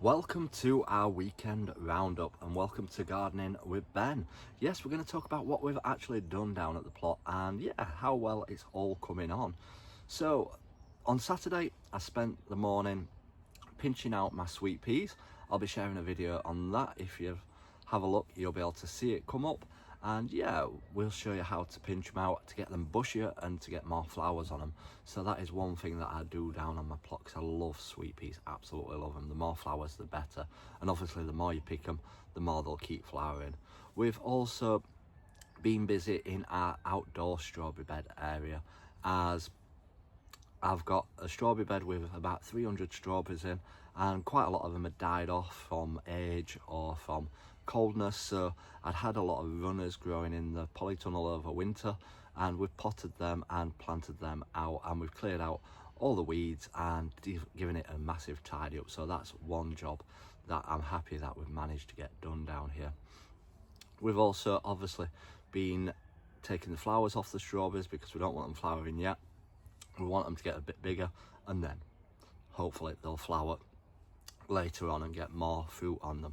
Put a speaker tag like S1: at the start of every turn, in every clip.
S1: Welcome to our weekend roundup and welcome to Gardening with Ben. Yes, we're going to talk about what we've actually done down at the plot and how well it's all coming on. So on Saturday I spent the morning pinching out my sweet peas. I'll be sharing a video on that. If you have a look, you'll be able to see it come up, and we'll show you how to pinch them out to get them bushier and to get more flowers on them. So that is one thing that I do down on my plot, because I love sweet peas, absolutely love them. The more flowers the better, and obviously the more you pick them, the more they'll keep flowering. We've also been busy in our outdoor strawberry bed area, as I've got a strawberry bed with about 300 strawberries in, and quite a lot of them had died off from age or from coldness, so I'd had a lot of runners growing in the polytunnel over winter, and we've potted them and planted them out, and we've cleared out all the weeds and given it a massive tidy up. So that's one job that I'm happy that we've managed to get done down here. We've also obviously been taking the flowers off the strawberries because we don't want them flowering yet. We want them to get a bit bigger, and then hopefully they'll flower later on and get more fruit on them.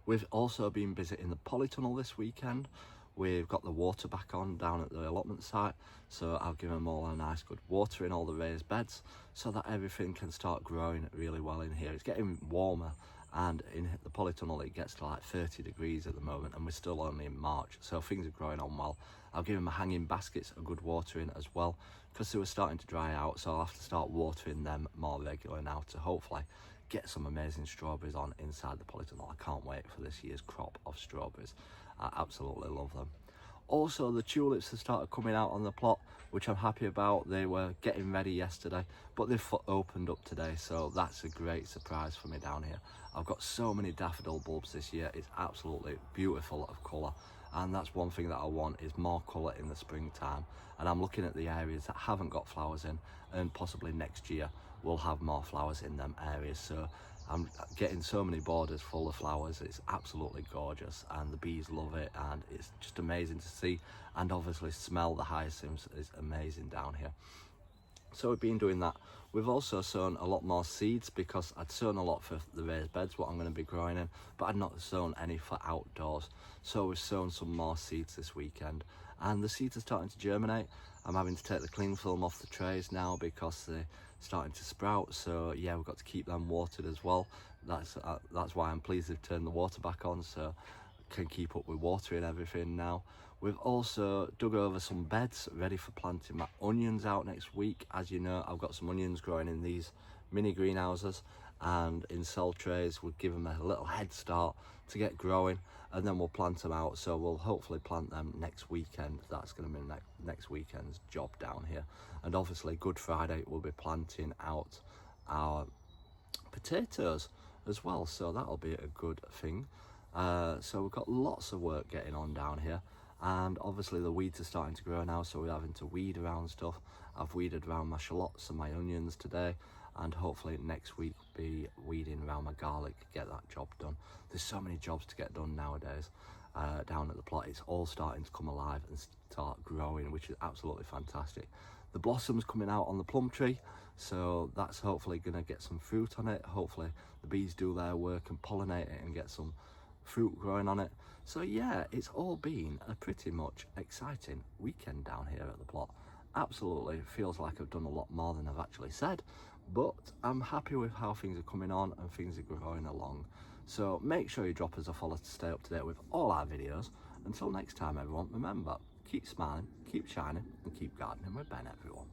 S1: We've also been busy in the polytunnel this weekend. We've got the water back on down at the allotment site, so I've given them all a nice good water in all the raised beds so that everything can start growing really well in here. It's getting warmer, and in the polytunnel it gets to like 30 degrees at the moment, and we're still only in March, so things are growing on well. I've given my hanging baskets a good watering as well, because they were starting to dry out, so I'll have to start watering them more regular now to hopefully get some amazing strawberries on inside the polytunnel. I can't wait for this year's crop of strawberries. I absolutely love them. Also, the tulips have started coming out on the plot, which I'm happy about. They were getting ready yesterday, but they've opened up today, so that's a great surprise for me down here. I've got so many daffodil bulbs this year. It's absolutely beautiful of colour, and that's one thing that I want, is more colour in the springtime. And I'm looking at the areas that haven't got flowers in, and possibly next year we'll have more flowers in them areas. So I'm getting so many borders full of flowers. It's absolutely gorgeous, and the bees love it, and it's just amazing to see, and obviously smell the hyacinths is amazing down here. So we've been doing that. We've also sown a lot more seeds, because I'd sown a lot for the raised beds, what I'm going to be growing in, but I'd not sown any for outdoors. So we've sown some more seeds this weekend, and the seeds are starting to germinate. I'm having to take the cling film off the trays now because they're starting to sprout, so yeah, we've got to keep them watered as well. That's why I'm pleased they've turned the water back on, so I can keep up with watering everything now. We've also dug over some beds ready for planting my onions out next week. As you know, I've got some onions growing in these mini greenhouses, and in cell trays would give them a little head start to get growing, and then we'll plant them out. So we'll hopefully plant them next weekend. That's going to be next weekend's job down here. And obviously Good Friday we'll be planting out our potatoes as well, so that'll be a good thing. So we've got lots of work getting on down here, and obviously the weeds are starting to grow now, so we're having to weed around stuff. I've weeded around my shallots and my onions today, and hopefully next week be weeding around my garlic, get that job done. There's so many jobs to get done nowadays down at the plot. It's all starting to come alive and start growing, which is absolutely fantastic. The blossom's coming out on the plum tree, so that's hopefully going to get some fruit on it. Hopefully the bees do their work and pollinate it and get some fruit growing on it. So yeah, it's all been a pretty much exciting weekend down here at the plot. Absolutely feels like I've done a lot more than I've actually said, but I'm happy with how things are coming on and things are growing along. So make sure you drop us a follow to stay up to date with all our videos. Until next time everyone, remember, keep smiling, keep shining, and keep gardening with Ben, everyone.